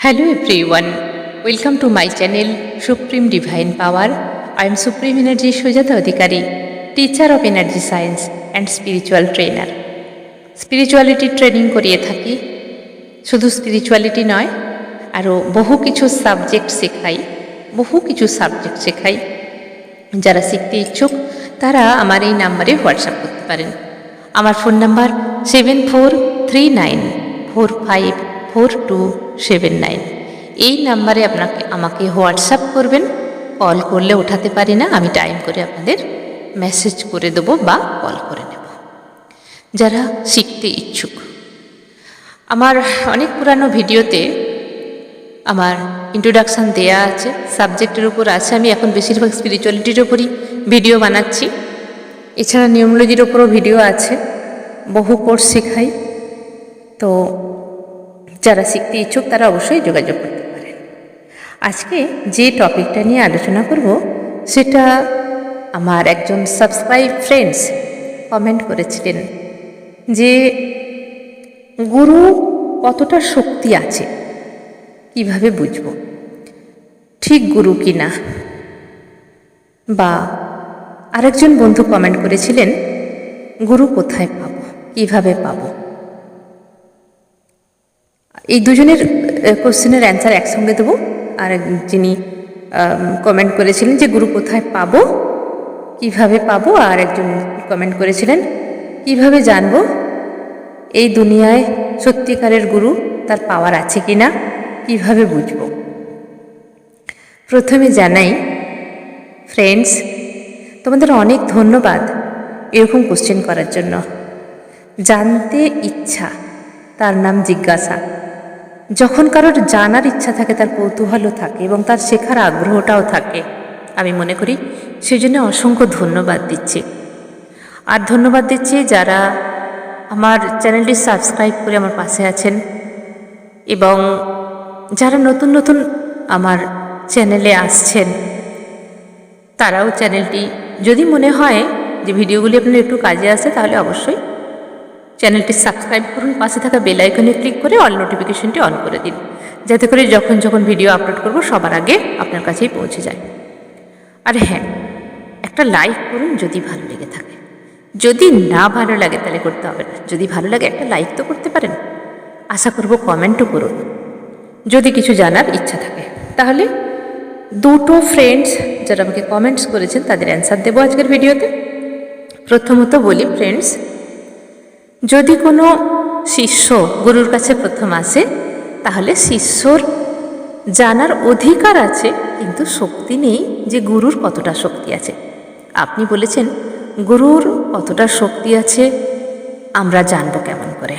Hello everyone, welcome to my channel Supreme Divine Power. I am Supreme Energy Sujata Adhikari, teacher of energy science and spiritual trainer. Spirituality training করিয়ে থাকি, শুধু spirituality নয়, আরও বহু কিছু subject শেখাই। যারা শিখতে ইচ্ছুক তারা আমার এই নাম্বারে হোয়াটসঅ্যাপ করতে পারেন। আমার ফোন নাম্বার 7439454279। এই নাম্বারে আমাকে হোয়াটসঅ্যাপ করবেন। কল করলে ওঠাতে পারি না, আমি টাইম করে আপনাদের মেসেজ করে দেবো বা কল করে নেব। যারা শিখতে ইচ্ছুক, আমার অনেক পুরানো ভিডিওতে আমার ইন্ট্রোডাকশান দেয়া আছে, সাবজেক্টের উপর আছে। আমি এখন বেশিরভাগ স্পিরিচুয়ালিটির ওপরই ভিডিও বানাচ্ছি। এছাড়া নিউমোলজির ওপরও ভিডিও আছে, বহু কোর্স শেখাই। তো যারা শিখতে ইচ্ছুক তারা অবশ্যই যোগাযোগ করতে পারেন। আজকে যে টপিকটা নিয়ে আলোচনা করব সেটা আমার একজন সাবস্ক্রাইব ফ্রেন্ডস কমেন্ট করেছিলেন যে গুরু কতটা শক্তি আছে, কিভাবে বুঝব ঠিক গুরু কি না। বা আরেকজন বন্ধু কমেন্ট করেছিলেন গুরু কোথায় পাবো, কিভাবে পাবো। এই দুজনের কোশ্চেনের অ্যান্সার একসঙ্গে দেবো। আর যিনি কমেন্ট করেছিলেন যে গুরু কোথায় পাবো, কিভাবে পাবো, আর একজন কমেন্ট করেছিলেন কিভাবে জানবো এই দুনিয়ায় সত্যিকারের গুরু, তার পাওয়ার আছে কি না, কীভাবে বুঝব। প্রথমে জানাই ফ্রেন্ডস, তোমাদের অনেক ধন্যবাদ এরকম কোশ্চেন করার জন্য। জানতে ইচ্ছা, তার নাম জিজ্ঞাসা। যখন কারোর জানার ইচ্ছা থাকে, তার কৌতূহলও থাকে এবং তার শেখার আগ্রহটাও থাকে, আমি মনে করি সেজন্য অসংখ্য ধন্যবাদ দিচ্ছি। আর ধন্যবাদ দিচ্ছি যারা আমার চ্যানেলটি সাবস্ক্রাইব করে আমার পাশে আছেন এবং যারা নতুন নতুন আমার চ্যানেলে আসছেন, তারাও চ্যানেলটি যদি মনে হয় যে ভিডিওগুলি আপনার একটু কাজে আসে, তাহলে অবশ্যই চ্যানেলটি সাবস্ক্রাইব করুন। পাশে থাকা বেল আইকনে ক্লিক করে অল নোটিফিকেশনটি অন করে দিন, যাতে করে যখন ভিডিও আপলোড করব সবার আগে আপনার কাছেই পৌঁছে যায়। আর হ্যাঁ, একটা লাইক করুন যদি ভালো লেগে থাকে। যদি না ভালো লাগে তাহলে করতে হবে না। যদি ভালো লাগে একটা লাইক তো করতে পারেন। আশা করব কমেন্টও করুন যদি কিছু জানার ইচ্ছা থাকে। তাহলে দুটো ফ্রেন্ডস যারা আমাকে কমেন্টস করেছেন তাদের অ্যান্সার দেবো আজকের ভিডিওতে। প্রথমত বলি ফ্রেন্ডস, যদি কোনো শিষ্য গুরুর কাছে প্রথম আসে, তাহলে শিষ্যর জানার অধিকার আছে, কিন্তু শক্তি নেই যে গুরুর কতটা শক্তি আছে। আপনি বলেছেন গুরুর কতটা শক্তি আছে আমরা জানবো কেমন করে,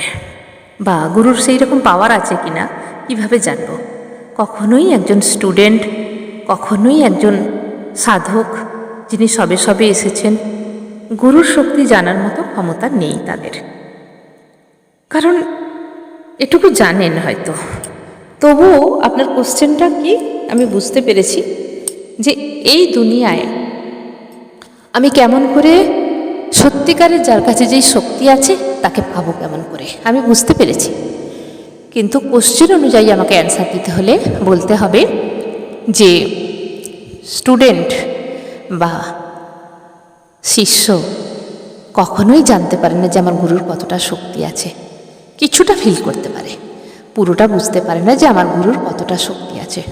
বা গুরুর সেই রকম পাওয়ার আছে কিনা কিভাবে জানবো। কখনোই একজন স্টুডেন্ট, কখনোই একজন সাধক যিনি সবে এসেছেন, গুরুর শক্তি জানার মতো ক্ষমতা নেই তাদের। কারণ এটুকু জানেন হয়তো। তবুও আপনার কোশ্চেনটা কি আমি বুঝতে পেরেছি, যে এই দুনিয়ায় আমি কেমন করে সত্যিকারের যার কাছে যেই শক্তি আছে তাকে পাবো কেমন করে, আমি বুঝতে পেরেছি। কিন্তু কোশ্চেন অনুযায়ী আমাকে অ্যান্সার দিতে হলে বলতে হবে যে স্টুডেন্ট বা শিষ্য কখনোই জানতে পারে না যে আমার গুরুর কতটা শক্তি আছে। কিছুটা ফিল করতে পারে, পুরোটা বুঝতে পারে না যে আমার গুরুর কতটা শক্তি আছে।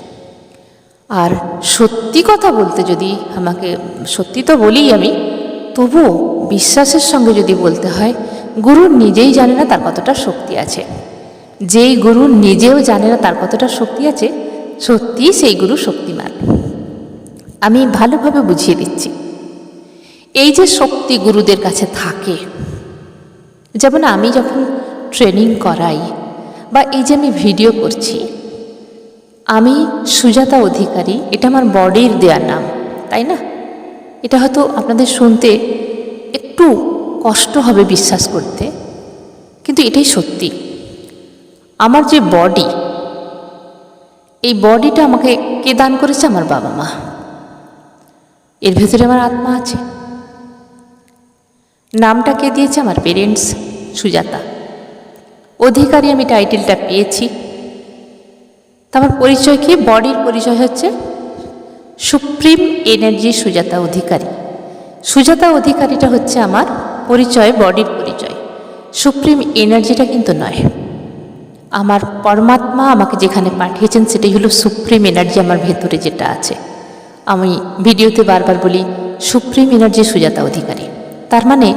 আর সত্যি কথা বলতে, যদি আমাকে সত্যি তো বলি আমি, তবুও বিশ্বাসের সঙ্গে যদি বলতে হয়, গুরু নিজেই জানে না তার কতটা শক্তি আছে। যেই গুরু নিজেও জানে না তার কতটা শক্তি আছে, সত্যিই সেই গুরু শক্তিমান। আমি ভালোভাবে বুঝিয়ে দিচ্ছি। এই যে শক্তি গুরুদের কাছে থাকে, যেমন আমি যখন ট্রেনিং করাই বা এই যে আমি ভিডিও করছি, আমি সুজাতা অধিকারী, এটা আমার বডির দেওয়ার নাম, তাই না? এটা হয়তো আপনাদের শুনতে একটু কষ্ট হবে বিশ্বাস করতে, কিন্তু এটাই সত্যি। আমার যে বডি, এই বডিটা আমাকে কে দান করেছে? আমার বাবা মা। এর ভেতরে আমার আত্মা আছে। নামটা কে দিয়েছে? আমার পেরেন্টস, সুজাতা অধিকারী। আমি টাইটেলটা পেয়েছি, আমার পরিচয় কি? বডির পরিচয় হচ্ছে সুপ্রিম এনার্জি সুজাতা অধিকারী। সুজাতা অধিকারীটা হচ্ছে আমার পরিচয়, বডির পরিচয়। সুপ্রিম এনার্জিটা কিন্তু নয়। আমার পরমাত্মা আমাকে যেখানে পাঠিয়েছেন সেটাই হলো সুপ্রিম এনার্জি, আমার ভেতরে যেটা আছে। আমি ভিডিওতে বারবার বলি সুপ্রিম এনার্জি সুজাতা অধিকারী। তার মানে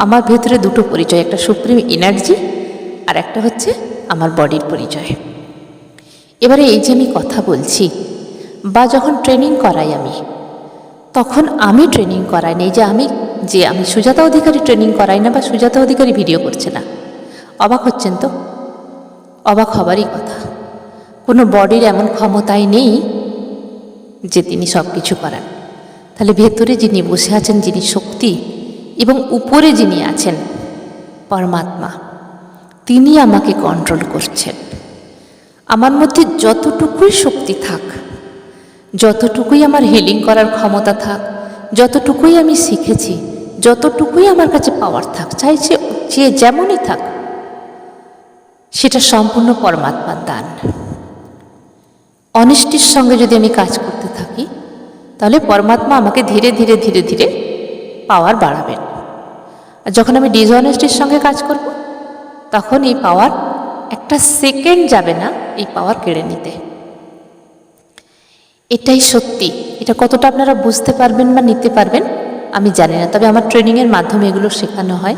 আমার ভেতরে দুটো পরিচয়, একটা সুপ্রিম এনার্জি আর একটা হচ্ছে আমার বডির পরিচয়। এবারে এই যে আমি কথা বলছি বা যখন ট্রেনিং করাই আমি, তখন আমি ট্রেনিং করাই না, যে আমি সুজাতা অধিকারী ট্রেনিং করাই না বা সুজাতা অধিকারী ভিডিও করছে না। অবাক হচ্ছেন তো? অবাক হবারই কথা। কোনো বডির এমন ক্ষমতাই নেই যে তিনি সব কিছু করান। তাহলে ভেতরে যিনি বসে আছেন, যিনি শক্তি, এবং উপরে যিনি আছেন পরমাত্মা, তিনি আমাকে কন্ট্রোল করছেন। আমার মধ্যে যতটুকুই শক্তি থাক, যতটুকুই আমার হিলিং করার ক্ষমতা থাক, যতটুকুই আমি শিখেছি, যতটুকুই আমার কাছে পাওয়ার থাক, চাইছে যে যেমনই থাক, সেটা সম্পূর্ণ পরমাত্মার দান। অনেস্টির সঙ্গে যদি আমি কাজ করতে থাকি, তাহলে পরমাত্মা আমাকে ধীরে ধীরে ধীরে ধীরে পাওয়ার বাড়াবেন। আর যখন আমি ডিসঅনেস্টির সঙ্গে কাজ করব, তখন এই পাওয়ার একটা সেকেন্ড যাবে না এই পাওয়ার কেড়ে নিতে। এটাই সত্যি। এটা কতটা আপনারা বুঝতে পারবেন বা নিতে পারবেন আমি জানি না, তবে আমার ট্রেনিংয়ের মাধ্যমে এগুলো শেখানো হয়।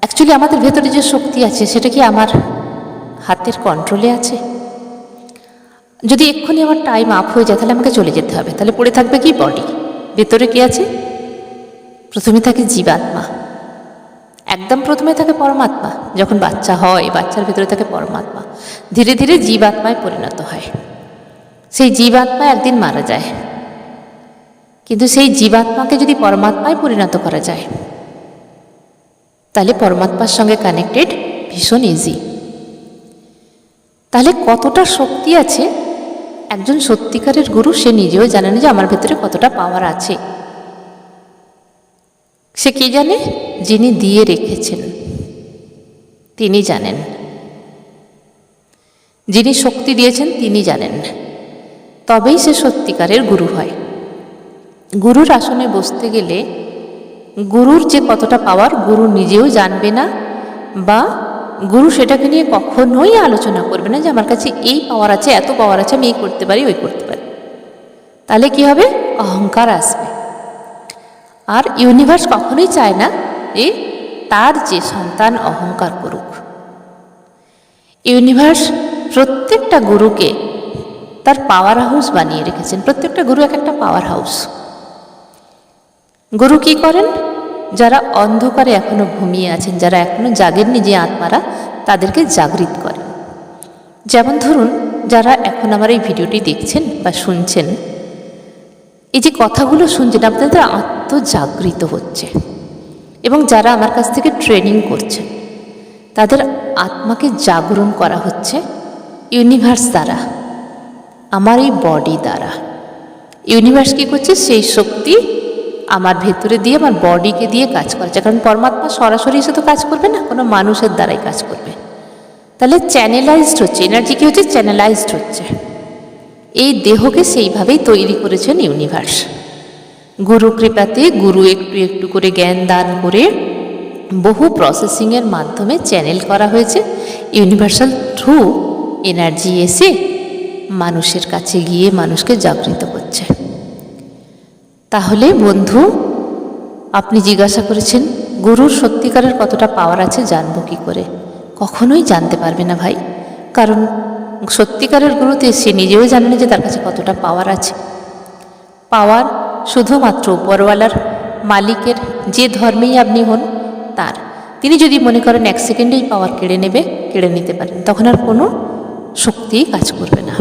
অ্যাকচুয়ালি আমাদের ভেতরে যে শক্তি আছে সেটা কি আমার হাতের কন্ট্রোলে আছে? যদি এক্ষুনি আমার টাইম আপ হয়ে যায় তাহলে আমাকে চলে যেতে হবে, তাহলে পড়ে থাকবে কি? বডি। ভেতরে কি আছে? প্রথমে থাকে জীবাত্মা, একদম প্রথমে থাকে পরমাত্মা। যখন বাচ্চা হয়, বাচ্চার ভেতরে থাকে পরমাত্মা, ধীরে ধীরে জীবাত্মায় পরিণত হয়। সেই জীবাত্মা একদিন মারা যায়, কিন্তু সেই জীবাত্মাকে যদি পরমাত্মায় পরিণত করা যায়, তাহলে পরমাত্মার সঙ্গে কানেক্টেড ভীষণ ইজি। তাহলে কতটা শক্তি আছে একজন সত্যিকারের গুরু সে নিজেও জানেন যে আমার ভেতরে কতটা পাওয়ার আছে। সে কি জানে? যিনি দিয়ে রেখেছেন তিনি জানেন, যিনি শক্তি দিয়েছেন তিনি জানেন। তবেই সে সত্যিকারের গুরু হয়। গুরুর আসনে বসতে গেলে গুরুর যে কতটা পাওয়ার গুরু নিজেও জানবে না, বা গুরু সেটাকে নিয়ে কখনোই আলোচনা করবে না যে আমার কাছে এই পাওয়ার আছে, এত পাওয়ার আছে, আমি এই করতে পারি, ওই করতে পারি। তাহলে কি হবে? অহংকার আসবে। আর ইউনিভার্স কখনোই চায় না যে তার যে সন্তান অহংকার করুক। ইউনিভার্স প্রত্যেকটা গুরুকে তার পাওয়ার হাউস বানিয়ে রেখেছেন। প্রত্যেকটা গুরু এক একটা পাওয়ার হাউস। গুরু কি করেন? যারা অন্ধকারে এখনো ঘুমিয়ে আছেন, যারা এখনো জাগেননি যে আত্মারা, তাদেরকে জাগৃত করেন। যেমন ধরুন, যারা এখন আমার এই ভিডিওটি দেখছেন বা শুনছেন, এই যে কথাগুলো শুনছেন, আপনাদের আত্মজাগৃত হচ্ছে। এবং যারা আমার কাছ থেকে ট্রেনিং করছেন, তাদের আত্মাকে জাগরণ করা হচ্ছে ইউনিভার্স দ্বারা, আমার এই বডি দ্বারা। ইউনিভার্স কী করছে? সেই শক্তি আমার ভেতরে দিয়ে, আমার বডিকে দিয়ে কাজ করছে। কারণ পরমাত্মা সরাসরি এসে তো কাজ করবে না, কোনো মানুষের দ্বারাই কাজ করবে। তাহলে চ্যানেলাইজড হচ্ছে, এনার্জি কী হচ্ছে? চ্যানেলাইজড হচ্ছে। এই দেহকে সেইভাবেই তৈরি করেছেন ইউনিভার্স। গুরু কৃপাতে গুরু একটু একটু করে জ্ঞান দান করে বহু প্রসেসিংয়ের মাধ্যমে চ্যানেল করা হয়েছে। ইউনিভার্সাল থ্রু এনার্জি এসে মানুষের কাছে গিয়ে মানুষকে জাগৃত করছে। তাহলে বন্ধু, আপনি জিজ্ঞাসা করেছেন গুরুর সত্যিকারের কতটা পাওয়ার আছে জানবো কি করে? কখনোই জানতে পারবে না ভাই। কারণ সত্যিকারের গুরুতে সে নিজেও জানেন যে তার কাছে কতটা পাওয়ার আছে। পাওয়ার শুধুমাত্র উপরওয়ালার, মালিকের, যে ধর্মেই আপনি হন তার। তিনি যদি মনে করেন এক সেকেন্ডেই পাওয়ার কেড়ে নেবে, কেড়ে নিতে পারেন, তখন আর কোনো শক্তিই কাজ করবে না।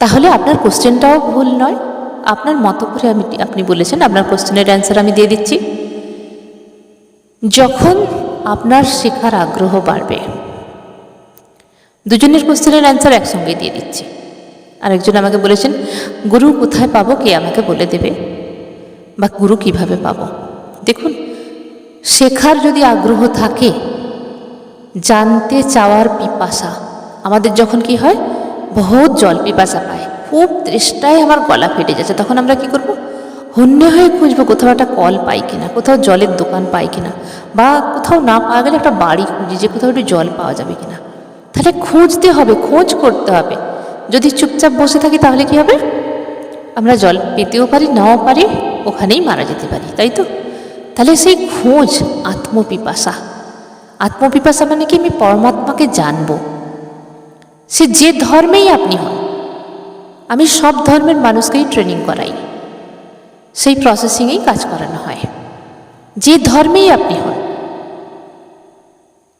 তাহলে আপনার কোশ্চেনটাও ভুল নয়, আপনার মতো করে আপনি বলেছেন। আপনার কোশ্চেনের অ্যান্সার আমি দিয়ে দিচ্ছি। যখন আপনার শেখার আগ্রহ বাড়বে, দুজনের কোশ্চেনের অ্যান্সার একসঙ্গে দিয়ে দিচ্ছি। আরেকজন আমাকে বলেছেন গুরু কোথায় পাবো, কে আমাকে বলে দেবে, বা গুরু কিভাবে পাবো? দেখুন, শেখার যদি আগ্রহ থাকে, জানতে চাওয়ার পিপাসা আমাদের যখন কি হয়, বহুত জল পিপাসা পায়, খুব তৃষ্ণায় আমার গলা ফেটে যাচ্ছে, তখন আমরা কি করব? হন্যে হয়ে খুঁজবো কোথাও একটা কল পাই কিনা, কোথাও জলের দোকান পাই কিনা, বা কোথাও না পাওয়া গেলে একটা বাড়ি খুঁজি যে কোথাও একটু জল পাওয়া যাবে কিনা। তাহলে খুঁজতে হবে, খোঁজ করতে হবে। যদি চুপচাপ বসে থাকি তাহলে কি হবে? আমরা জল পেতেও পারি, নাও পারি, ওখানেই মারা যেতে পারি, তাই তো? তাহলে সেই খোঁজ, আত্মপিপাসা। আত্মপিপাসা মানে কি? আমি পরমাত্মাকে জানবো। সে যে ধর্মেই আপনি হন, আমি সব ধর্মের মানুষকেই ট্রেনিং করাই, সেই প্রসেসিংয়েই কাজ করানো হয়। যে ধর্মেই আপনি হন,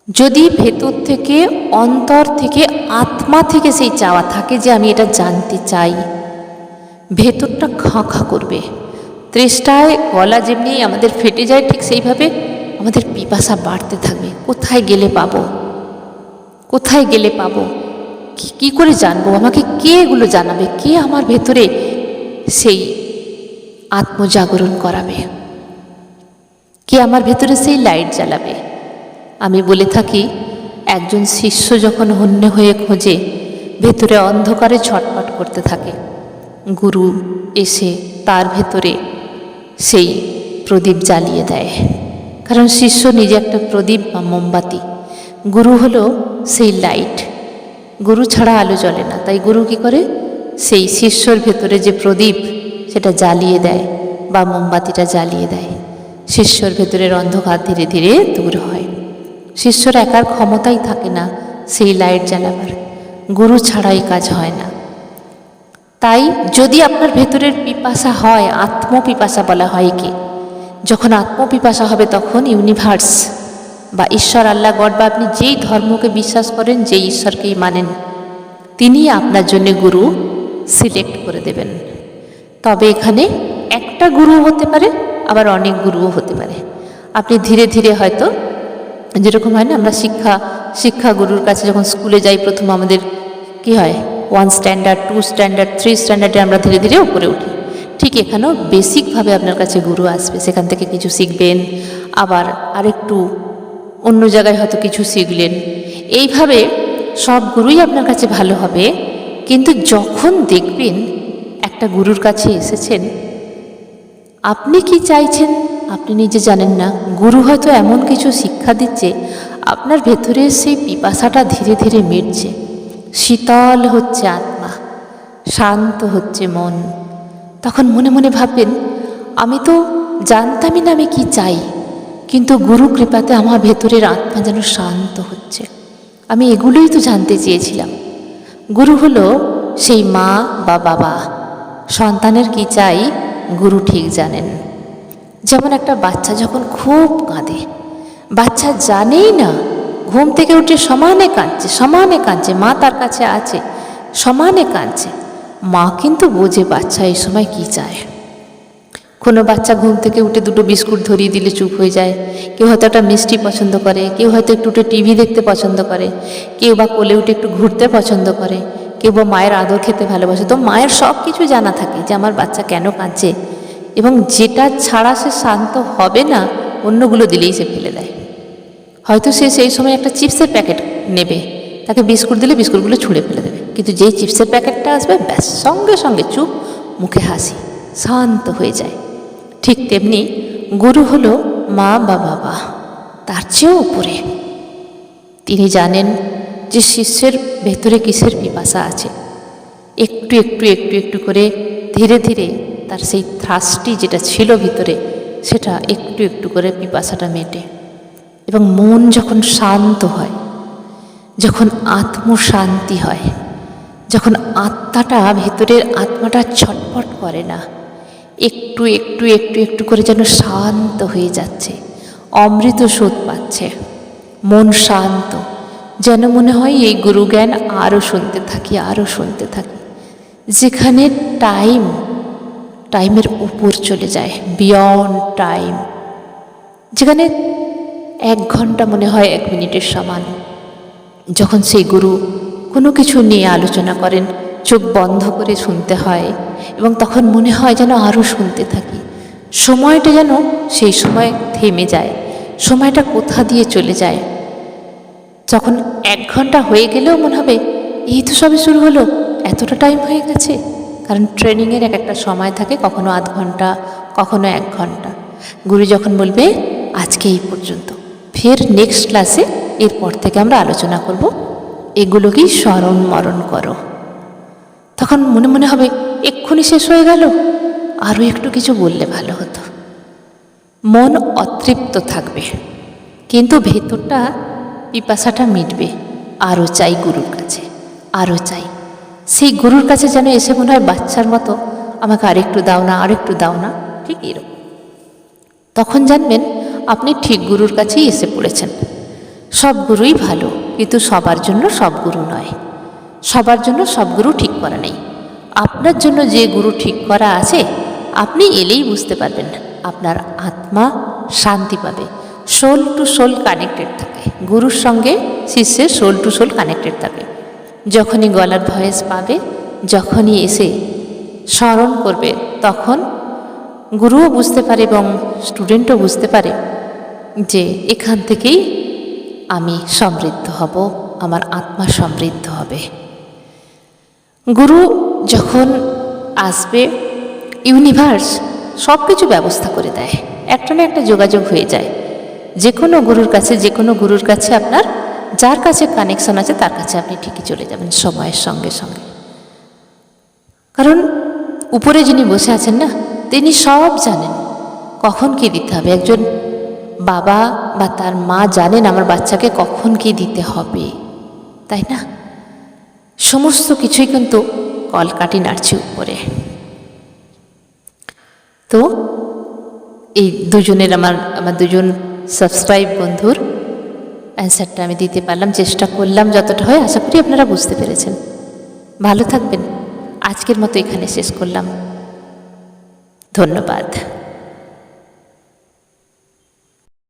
যদি ভেতর থেকে, অন্তর থেকে, আত্মা থেকে সেই চাওয়া থাকে যে আমি এটা জানতে চাই, ভেতরটা খাঁ খাঁ করবে। তৃষ্ণায় গলা যেমনি আমাদের ফেটে যায়, ঠিক সেইভাবে আমাদের পিপাসা বাড়তে থাকবে। কোথায় গেলে পাবো? কোথায় গেলে পাবো? কি করে জানবো? আমাকে কে এগুলো জানাবে? কে আমার ভেতরে সেই আত্মজাগরণ করাবে? কে আমার ভেতরে সেই লাইট জ্বালাবে? আমি বলে থাকি, একজন শিষ্য যখন হন্যে হয়ে খোঁজে, ভেতরে অন্ধকারে ছটফট করতে থাকে, গুরু এসে তার ভেতরে সেই প্রদীপ জ্বালিয়ে দেয়। কারণ শিষ্য নিজে একটা প্রদীপ বা মোমবাতি, গুরু হলো সেই লাইট। গুরু ছাড়া আলো জ্বলে না, তাই গুরু কী করে? সেই শিষ্যর ভেতরে যে প্রদীপ, সেটা জ্বালিয়ে দেয় বা মোমবাতিটা জ্বালিয়ে দেয়। শিষ্যর ভেতরের অন্ধকার ধীরে ধীরে দূর হয়। শিষ্যর একার ক্ষমতাই থাকে না সেই লাইট জ্বালাবার, গুরু ছাড়াই কাজ হয় না। তাই যদি আপনার ভেতরের পিপাসা হয়, আত্মপিপাসা বলা হয় কি, যখন আত্মপিপাসা হবে তখন ইউনিভার্স বা ঈশ্বর, আল্লাহ, গড, বা আপনি যেই ধর্মকে বিশ্বাস করেন, যেই ঈশ্বরকেই মানেন, তিনি আপনার জন্য গুরু সিলেক্ট করে দেবেন। তবে এখানে একটা গুরু হতে পারে, আবার অনেক গুরুও হতে পারে। আপনি ধীরে ধীরে হয়তো, যেরকম হয় না, আমরা শিক্ষা গুরুর কাছে যখন স্কুলে যাই, প্রথম আমাদের কি হয়? 1 স্ট্যান্ডার্ড, 2 স্ট্যান্ডার্ড, 3 স্ট্যান্ডার্ডে আমরা ধীরে ধীরে উপরে উঠি। ঠিক এখানেও বেসিকভাবে আপনার কাছে গুরু আসবে, সেখান থেকে কিছু শিখবেন, আবার আরেকটু অন্য জায়গায় হয়তো কিছু শিখলেন। এইভাবে সব গুরুই আপনার কাছে ভালো হবে। কিন্তু যখন দেখবেন একটা গুরুর কাছে এসেছেন, আপনি কি চাইছেন আপনি নিজে জানেন না, গুরু হয়তো এমন কিছু শিক্ষা দিচ্ছে, আপনার ভেতরে সেই পিপাসাটা ধীরে ধীরে মিটছে, শীতল হচ্ছে আত্মা, শান্ত হচ্ছে মন। তখন মনে মনে ভাববেন, আমি তো জানতামই না আমি কি চাই, কিন্তু গুরু কৃপাতে আমার ভেতরের আত্মা যেন শান্ত হচ্ছে। আমি এগুলোই তো জানতে চেয়েছিলাম। গুরু হলো সেই মা বা বাবা, সন্তানের কি চাই গুরু ঠিক জানেন। যেমন একটা বাচ্চা যখন খুব কাঁদে, বাচ্চা জানেই না, ঘুম থেকে উঠে সমানে কাঁদছে, সমানে কাঁদছে, মা তার কাছে আছে, সমানে কাঁদছে। মা কিন্তু বোঝে বাচ্চা এই সময় কি চায়। কোনো বাচ্চা ঘুম থেকে উঠে 2টো বিস্কুট ধরিয়ে দিলে চুপ হয়ে যায়, কেউ হয়তো একটা মিষ্টি পছন্দ করে, কেউ হয়তো একটু উঠে টিভি দেখতে পছন্দ করে, কেউ বা কোলে উঠে একটু ঘুরতে পছন্দ করে, কেউ বা মায়ের আদর খেতে ভালোবাসে। তো মায়ের সব কিছু জানা থাকে যে আমার বাচ্চা কেন কাঁদছে, এবং যেটা ছাড়া সে শান্ত হবে না, অন্যগুলো দিলেই সে ফেলে দেয়। হয়তো সে সেই সময় একটা চিপসের প্যাকেট নেবে, তাকে বিস্কুট দিলে বিস্কুটগুলো ছুঁড়ে ফেলে দেবে, কিন্তু যেই চিপসের প্যাকেটটা আসবে, ব্যাস সঙ্গে সঙ্গে চুপ, মুখে হাসি, শান্ত হয়ে যায়। ঠিক তেমনি গুরু হলো মা বা বাবা, তার চেয়েও উপরে। তিনি জানেন যে শিষ্যের ভেতরে কিসের পিপাসা আছে। একটু একটু একটু একটু করে ধীরে ধীরে তার সেই থ্রাস্টি যেটা ছিল ভিতরে, সেটা একটু একটু করে পিপাসাটা মেটে। এবং মন যখন শান্ত হয়, যখন আত্মশান্তি হয়, যখন আত্মাটা, ভেতরের আত্মাটা ছটফট করে না, একটু একটু একটু একটু করে যেন শান্ত হয়ে যাচ্ছে, অমৃত স্রোত পাচ্ছে, মন শান্ত, যেন মনে হয় এই গুরুজ্ঞান আরও শুনতে থাকি, আরও শুনতে থাকি। যেখানে টাইমের উপর চলে যায়, বিয়ন্ড টাইম, যেখানে 1 ঘন্টা মনে হয় 1 মিনিটের সমান। যখন সেই গুরু কোনো কিছু নিয়ে আলোচনা করেন, চোখ বন্ধ করে শুনতে হয়, এবং তখন মনে হয় যেন আরও শুনতে থাকি। সময়টা যেন সেই সময় থেমে যায়, সময়টা কোথা দিয়ে চলে যায়। যখন 1 ঘন্টা হয়ে গেলেও মনে হবে এই তো সবে শুরু হলো, এতটা টাইম হয়ে গেছে? কারণ ট্রেনিংয়ের এক একটা সময় থাকে, কখনো আধ ঘন্টা, কখনো 1 ঘন্টা। গুরু যখন বলবে আজকে এই পর্যন্ত, ফের নেক্সট ক্লাসে এরপর থেকে আমরা আলোচনা করব, এগুলোকেই স্মরণ মরণ করো। তখন মনে মনে হবে এক্ষুনি শেষ হয়ে গেল, আরও একটু কিছু বললে ভালো হতো। মন অতৃপ্ত থাকবে, কিন্তু ভেতরটা পিপাসাটা মিটবে, আরও চাই গুরুর কাছে, আরও চাই। সেই গুরুর কাছে যেন এসে মনে হয় বাচ্চার মতো, আমাকে আরেকটু দাও না, আরেকটু দাও না, ঠিক এরকম। তখন জানবেন আপনি ঠিক গুরুর কাছেই এসে পড়েছেন। সব গুরুই ভালো, কিন্তু সবার জন্য সব গুরু নয়, সবার জন্য সব গুরু ঠিক করা নেই। আপনার জন্য যে গুরু ঠিক করা আছে, আপনি এলেই বুঝতে পারবেন, আপনার আত্মা শান্তি পাবে। সোল টু সোল কানেক্টেড থাকে, গুরুর সঙ্গে শিষ্যের সোল টু সোল কানেক্টেড থাকে। যখনই গলার ভয়েস পাবে, যখনই এসে স্মরণ করবে, তখন গুরুও বুঝতে পারে এবং স্টুডেন্টও বুঝতে পারে যে এখান থেকেই আমি সমৃদ্ধ হব, আমার আত্মা সমৃদ্ধ হবে। গুরু যখন আসবে, ইউনিভার্স সব কিছু ব্যবস্থা করে দেয়, একটা না একটা যোগাযোগ হয়ে যায়। যে কোনো গুরুর কাছে, যে কোনো গুরুর কাছে আপনার যার কাছে কানেকশন আছে তার কাছে আপনি ঠিকই চলে যাবেন সময়ের সঙ্গে সঙ্গে। কারণ উপরে যিনি বসে আছেন না, তিনি সব জানেন কখন কি দিতে হবে। একজন বাবা বা তার মা জানেন আমার বাচ্চাকে কখন কি দিতে হবে, তাই না? সমস্ত কিছুই কিন্তু কলকাঠি নাড়ছে উপরে। তো এই দুজনের আমার দুজন সাবস্ক্রাইব বন্ধুর অ্যান্সারটা আমি দিতে পারলাম, চেষ্টা করলাম যতটা হয়। আশা করি আপনারা বুঝতে পেরেছেন। ভালো থাকবেন। আজকের মতো এখানে শেষ করলাম। ধন্যবাদ।